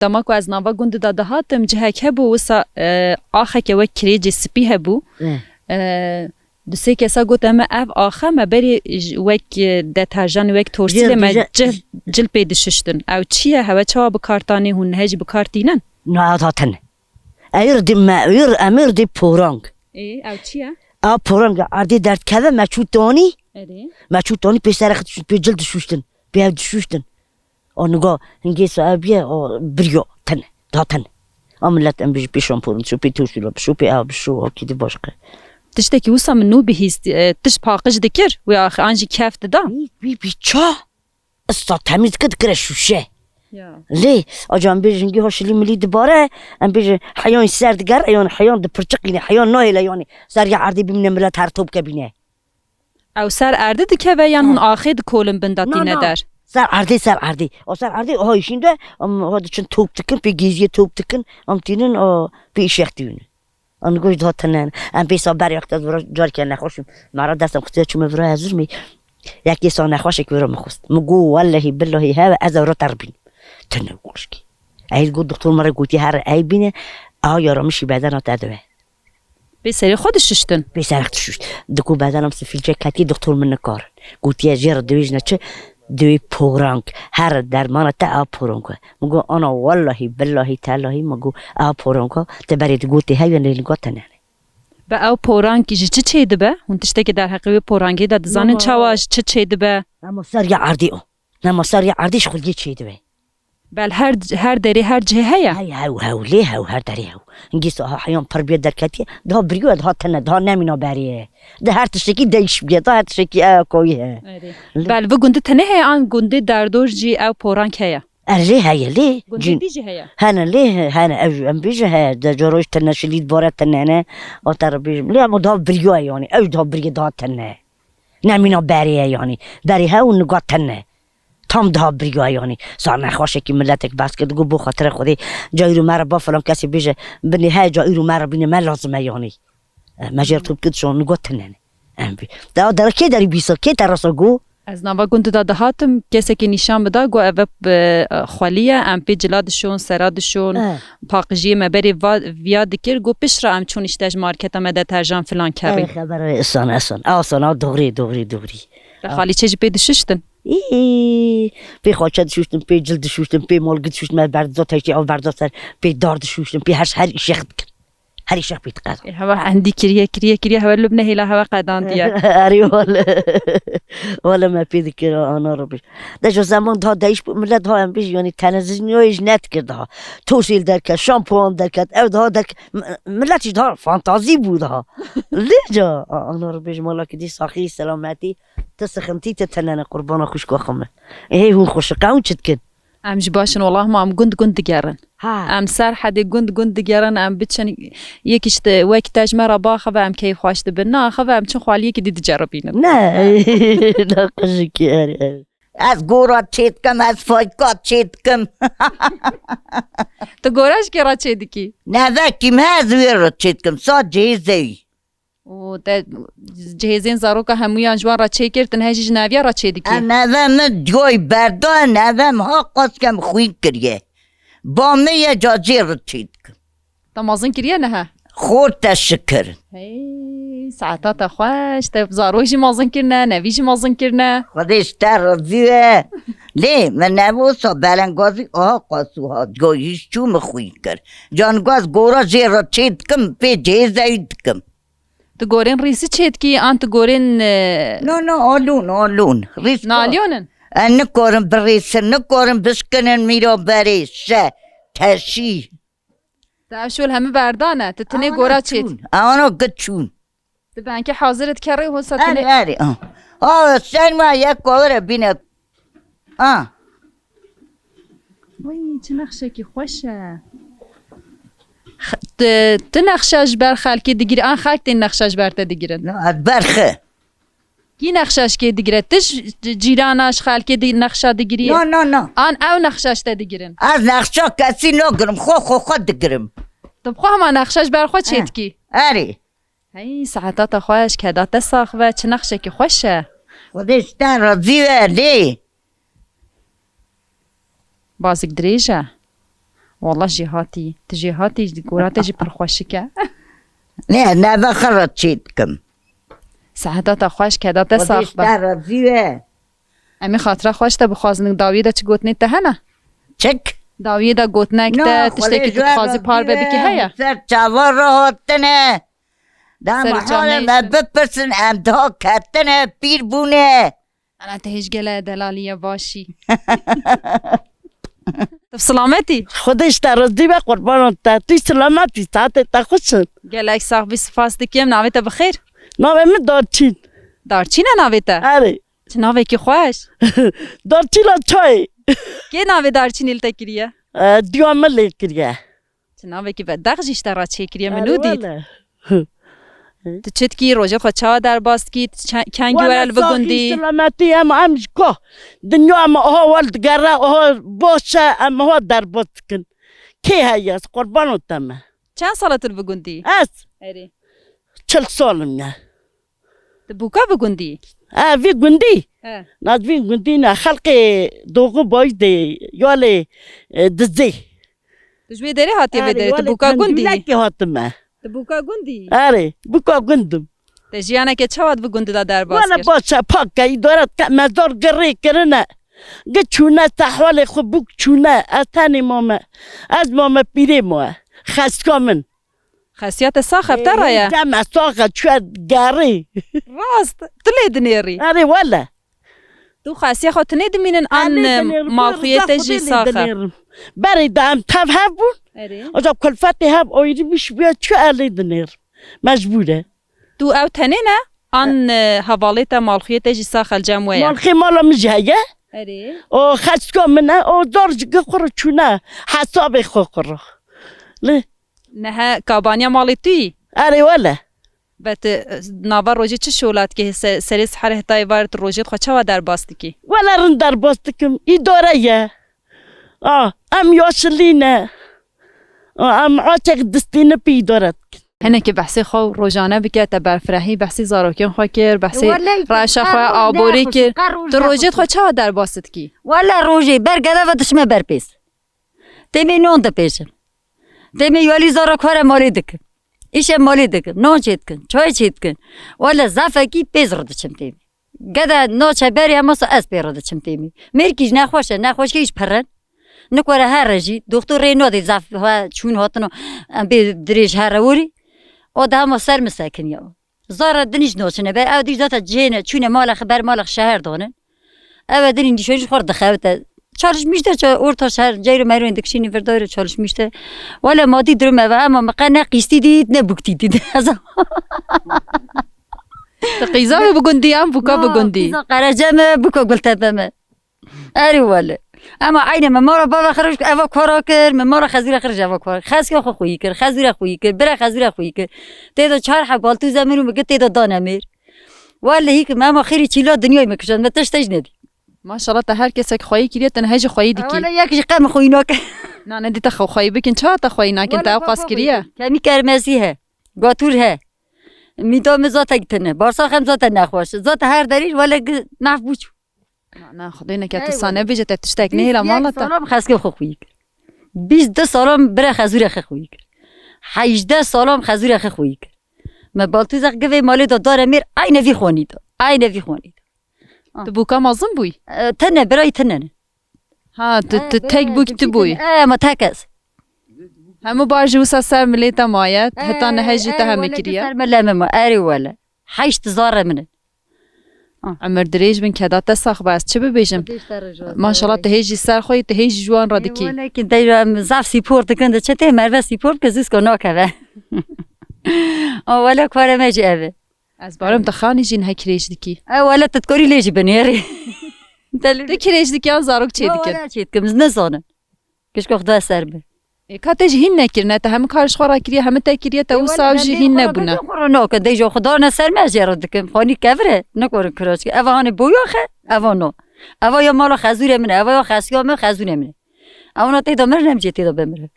دما کو از ناوا گوند دا دهاتم جهک هبو وسا آخه که وک کریجی سپی هبو دوسه کسا گوت اما اف آخه ما بری وک دترجان وک تورسیل ما جل پیدششتن او چیه هوا چوا بکارتانی هون هج بکارتینن؟ نه داتن امیر دی پورانگ او چیه؟ او پورانگ اردی درد کده مچوتانی مچوتانی پیسرخت شد پی جلد شوشتن پی هفت شوشتن آنگاه هنگی صاحبیه بریو تنه داتن آملت ام بیش پیشان پورن شو پی توشیلا شو پی آب شو آکیدی باشقه تشتكي وصا من نو بهيست تش باقش دكر ويا اخي انجي كيف تدا بي چا استا تمیز کد کره شوشه ليه اجان بيجنجي هوش اللي ملي دباره ام بيج حيوان سردگر حيوان د پرچقینه حيوان نایل یعنی سر یا عردی بمن ملت هر توب کبینه او سر ارده دکه و یان هون آخه د کولم بنداتینه در سر عردی او سر عردی ها işinde هاد چون توب تکن پی گیزی توب تکن ام تینن پی شختیونه آن گوش داتنن ام بیسا بر یخت جار که نخوشم مرا دستم خطیه چون مفرای ازش می یکی سا نخوشه که برام خواست مگو والله بالله ها از رو تربین تنه گوش کی عید گفت دکتر مرا گویی هر ای بینه یارو میشی بدن تدوه به سری خودش ششتن به سری خودش ششت دکو بدنم سفیل جکتی دکتر من نکار گویی جیر دویج نچه دوی پورانگ هر درمان تا پورانگ مگو آنا والله بالله تعالی مگو پورانگ تبرید گویی های نگاتنه به او پورانگ چه چیده به اون تشته که در حقیقت پورانگی داد زن چواش چه چیده به نما سر یا عردی نما سر یا عردیش خودی چیده به بل هر دری هر جهه هاو ليه هر دری هاو انگیس حیوان پربیت در کتی ده بریو ده تنه ده نمینا بریه ده هر تشکی دیش بیه ده هر تشکی کویه بل و گنده تنه هی آن گنده دردور جی او پورانگ هیا ليه هيا ليه گنده دیجی هیا هنا ليه هنا ام بيجي ها ده جروش تنه شلید بارت تنه نه او تر بيجي ليه ما ده بریو یعنی او ده بریو ده تنه نمینا بریه یعنی بری ها و نگاه تنه تام ده بریو یعنی سر نخواشه که ملتک بس که دگو بو خاطر خودی جایی رو مرا با فلان کسی بیجه بنی های جایی رو مرا بینه من لازمه یعنی مجر توب کدشون نگاه تنه ام بی ده در کی داری بیسا کی تراسا گو از نوا گنده داده هاتم کسی که نشان بده گو اوه خوالیه ام پی جلادشون سرادشون پاقجیه مبری ویا دکر گو پیش را ام چون اشتاج مارکت مده ترجان فلان کردی خبر اصلا دوغری خالی چه جی پیدا ششتن پی خواچه شوشتن پی جلد شوشتن پی مالگت شوشتن من بردازت هشتی او بردازت پی دارد شوشتن پی هر ایشخ بکن هر ایشخ بیت قدر هوا عندي كريه هوا لبنه هلا هوا قدان دیا اری ولا ما پی دکر آنا رو بیش ده جو زمان ده دایش ملت ها هم بیش یعنی تنزیزنیویش نت کرده ها توسیل درکت شامپوان درکت او ده درک ملتش ده فانتازی بود ها لیجا آنا رو بیش مالا که دی ساخی سلامتی تسخمتی تتنن قربان خوش کو خمه هون خوش قاون چت کن ام جباشن والله ما ام گند گرن ام سر حدی گند گرن ام بچن یکیش وقت تجمره باخه و ام کیف خواشت بنا خو ام چون خالی که دید جربینه نه قشکی اری از گورا چیت کم از فایکات چیت کم تو گوراش که را چیدی کی نه وکی مهزوی را چیت کم سا جیزی و ده جهازین زارو که هموی انجوان را چه کردن هیچ جنابیا را چه دیگه نوام جوی بردان نوام ها قسم خوی کریه با می اجازه را چید کن تمازن کریه نه ها خورد تشکر ساعتات خوش تا زارویش مازن کرنه نویش مازن کرنه خودش تر زیوه لی من نووسا بلنگازی آها قاسوها جویش چوم خوی کرد جانگاز گورا زیر را چید کم پی جیزاید کم تو گورین ریسی چید کی آن تو گورین نه آلون ریس نالیونن نکارم بریسن نکارم بسکنن میرا بریسه تشی تاشول همه بردانه تتنی گورا چید آنو گچون تو بانک حاضرت کردی و ساتنی اری سن ما یک کار بینه وای چه نقشه کی خوشه تو نقشش بر خلکی دیگری آن خلک تین نقشش بر تا دیگرن نه برخه کی نقشش که دیگره تش جیرانش خلکی دی نقشه دیگری نه آن او نقشش تا دیگرن از نقشه کسی نگرم خود دیگرم تو بخوا همه نقشش بر خود چید کی اری هی ساعتات خوش که دات ساخ و چه نقشه که خوشه خودش تن را زیوه لی بازک دریجه والله جهاتي تجهاتي قراتي جي برخوشكه نه نه خرد چید کم ساعتا خوش کدا ته خودش ساخ با در زیوه امی خاطر خوش ته بخوازن داویدا چ گوتنی ته نه چک داویدا گوتنک ته تشتکی تو خازی پار ببی که هيا سر چاور راحتنه در سر محال جامعه ما بپرسن امدها کتنه پیر بونه انا تهش گله دلالیه باشی سلامتی خودش درازی به قربان تا توی سلامتی ساعت تا خوشن گلک ساخ بی سپاس دکیم ناوی ته بخیر نامه من دارچین دارچینه ناوی ته آره چه ناوی کی خوش دارچین چای کی ناوی دارچینیل ته کریه دیوامه لیکریه چه ناوی کی بدق جیشتر را چه کریه منو دید تو چت کی روزه خو چا در باست کی کنگی ورل بگندی سلامتی هم که دنیا هم ها ولد گره ها باشه هم ها در باست کن کی هیست قربان تمه چند سالت بگندی از اری 40 سالم نه تو بوکا بگندی وی گندی ناز وی گندی نه خلق دوغو باید دی یاله دزی دجوی داری هاتی بدری تو بوکا گندی لکی هاتمه تو بوکا گندی آره بکا گندم تو جیانه که چواد بگندی دا در باست وانا باشه پاکه ای دارد که مزار گره کرنه گه چونه تحوال خود بک چونه از تنی مامه از مامه پیره ماه خسکا من خاصیت ساخ بترایا جمع ساقه چوه گره راست تو لید نیری آره والا تو خاصیت خود نید مینن آن مالخیت جی ساخه برای دام تف هبون اری اجاب کلفتی هب آیری بیش بیا چو علید نیر مجبوره تو او تنه نه آن حوالیت مالخیت جی ساخه الجمعه مالخی مالا مجهیه اری او خسکا منه او دارج خورو چونه حساب خورو لی نه کابانیا مالی توی آره والا بت ناوا روزی چه شولات که سریس حره هتای وارد روزی خو چوا در باستی کی ولا رندر باستكم إدارية أم يوصلينا أم عاتق دستينا بإدارتك هنه که بحثی خو روزانه بکه تا برفرهی بحثی زاروکین خو کر بحثی راشا خو آبوری کر تو روزی خو چوا در باست کی ولا روجي برقدة ودشمه بربيس تمي نون دبيشم تمي يولي زارا كوره مالي دكم إيش مالي دكم نون چيتكن چای چيتكن ولا زفاكي بيز ردشم تمي قدا نوچه بری اما سو از بیرده چم تیمی مرکیج نخوش که ایش پرن نکوره هر رجی دکتر رینو دی زف ها چون هاتنو بی دریج هر روری او ده همه سر مساکن یا زار دنیش نوچنه بر او دیش داتا جینه چونه مال خبر مال شهر دانن او دنین دیشونش خورد خواهد چالش میشته چه اورتا شهر جایرو میرو اندکشینی وردایرو چالش میشته ولی مادی درمه و اما مقنع قیستی دید نه بکتی دید قیزا بگندی هم بوکا بگندی قیزا قرجمه بوکا گلتا بمه اری ولی اما عین ممارا بابا خرج اوا کارا کر ممارا خزیر خرج اوا کار خاص خو خویی کر خزیر خویی کر برا خزیر خویی کر تیدا چهار حبال تو زمینو میگه تیدا دانمیر ولی هیک ماما خیری چیلا دنیای میکشن متشتج ندی ماشاءالله تا هر کسی که خویی کریه تنها هج خویی دی کی ولی یکیش قم خویناک نه نه دی تا خویی بکن چا تا خویی نکن تا قاس کریه کمی کرمزی ه گاتور ه میدام زات گتنه بارسا خم زات نخواش زات هر دریش ولی نف بوچ نه خدای نکرد تو سانه بیجه تا تشتک نه هلا مالا تا سالم خسکه خو خویی کر 22 سالم بره خزور خو خویی کر 18 سالم خزور خو خویی کر ما بالتو زق گوی مالی دار میر عین وی خونید عین وی خونید تو بوکا مازم بوی تنه برای تنه ها تو تک بوک تو بوی ما تکس همو بارجی وسا سر ملیتا مایت هتا نهجی تا همه کریه سر ملامه ما اری ولا 8 زاره منه عمر دریج بن کدا تسخ باز چه ببیجم ماشاءالله تهیجی سر خوی تهیجی جوان را دکی ولیکن دیرم زاف سیپورت کنده چه ته مرو سیپورت که زیس کو ناکه ولا کار ماجی اوه از بارم تخانی جین های کریج دکی ولا تذكري ليش بنيري تو کریج دکی آن زاروک چه دکن ولا چیت کم نزانه کش کو خدا سر به کاتج هین نکرنه تا هم کارش خورا کریه همه تا کریه تا او ساوجی هین نبونه خورا که دیجا خدا نه سر ماجی را دکم خانی کفره نکور کراش که اوان بویا خه اوانو اوا یا مال خزور منه اوا یا خسیا من خزور منه اونا تیدا مرنم جه تیدا بمرد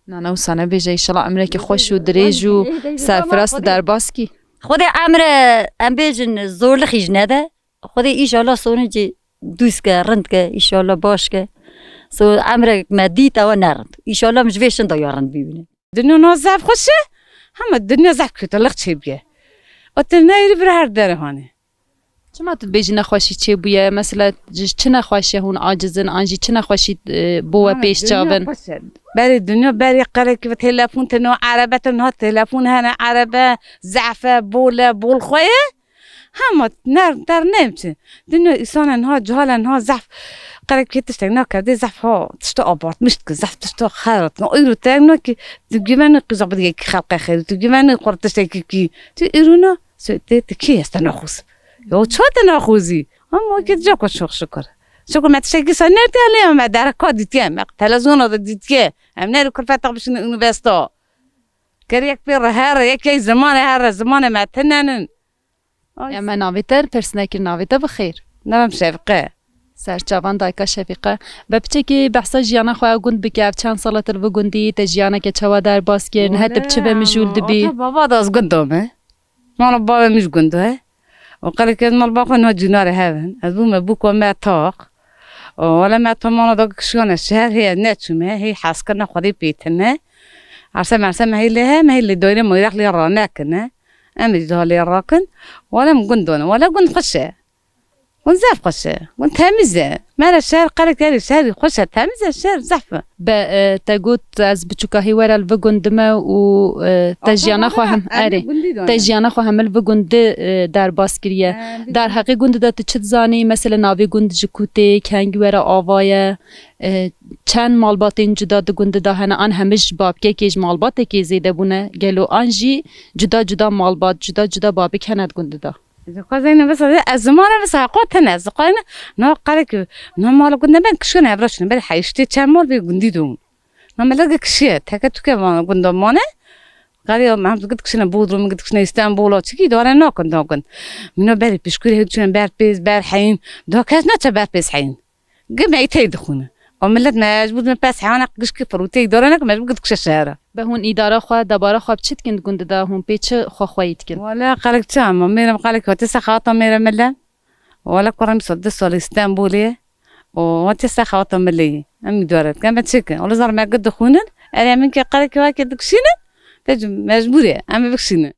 نه نه سانه بیجه ایشالا عمره که خوش و دریج و سرفراست در باس کی خود عمره ام بیجن زور لخیج نده خود ایشالا سونه جی دوست که رند که ایشالا باش که سو عمرك ما ديت أو نارد إن شاء الله مش فيش انتو يارن بيبني الدنيا نوزع خوشه هم الدنيا زعف كده لغت شي بيه وتنا يري هر داره هانه چما تو بیجی نخواشی چه بویه مثلا چه نخواشی هون عاجزن آنجی چه نخواشی بوه پیش چاون بري الدنيا بري قالك تلفون تنو عربة تنو تلفون هنا عربة زعفة بوله بول خويا هم نار در نمشي الدنيا إنسان انها جهال انها زعف قالك كي تشتغل كردي زعف ها تشتو أبارت مش زعف تشتو خيرت نقيرو تاعنا كي تجيبنا قزع بدي كي خلق خير تجيبنا قرط تشتغل كي تيرونا سويت كي استناخوس يو شو تناخوزي هم كي تجاكو شكر شكرا ما تشكي سنرتي عليهم ما دارك ديتيا ما تلفزيون ديتيا امنا كل فتره باش انفستو كريك بير هار يك زمان هار زمان ما تنن اما ناویتر پرسنکر ناویتر بخیر نعم شفقه سرچاوان دایکا شفیقه بپچه بحثا جیانا خواه گوند بکف چند سالت رو گوندی تا جیانا که چوا در باز کرن هت بچه به مجول دبی بابا داز گندومه ما بابا مش گندوه وقال لك مال باقي انه جنار هذا ابو ابوك وما طاق ولا ما طمانه داك شلون الشهر هي ناتشمه هي حاسكنا خذي بيتنا عرسه هي لها ما هي اللي دويره ما يروح لي راناكنا أمي لي راكن ولا مقندون ولا قند قشة ونزاف قشة ونتهمزة ما لا الشهر قالك هذا الشهر قشة تهمزة الشهر زحفة تقول از بچوکاهی ورا الوگندمه و تجیانا خواهم اره تجیانا خواهم الوگند در باسکریه در حقی گند دات چت زانی مثلا ناوی گند جکوته کنگ ورا آوایه چند مالبات این جدا گند دا هنه آن همش باب که کیج مالبات که زیده بونه گلو آنجی جدا مالبات جدا بابی کند گند دا قصدي بس الزمانة بس قوتنا زقانا نو قالك نو مال قلنا بين كشنا عبرشنا بل حيشتي تشمل بيقنديدون نو ملاقي كشية تكتو كمان قلنا مانا قال يا ما قلت كشنا بودرو قلت كشنا اسطنبول وشكي دورا ناكن منو بالي بيشكري هدشنا بار حين دو كاش ناتش بار بيس حين قم عيتي دخونا وملت ما جبود من باس حيوانا قش كفر وتي دورا ما قلت كش الشهر به هون اداره خو دباره خو بچت کند گند دا هون پیچ خو خوید کن ولا قالك تمام ميرم قالك وتسا خاطه ميرم ملا ولا كرم صدس ولا اسطنبوليه وتسا خاطه ملي امي دورت كان بتشكن ولا زار ما قد خونن انا منك قالك واكد كشينا تجم مجبوره اما بكشينا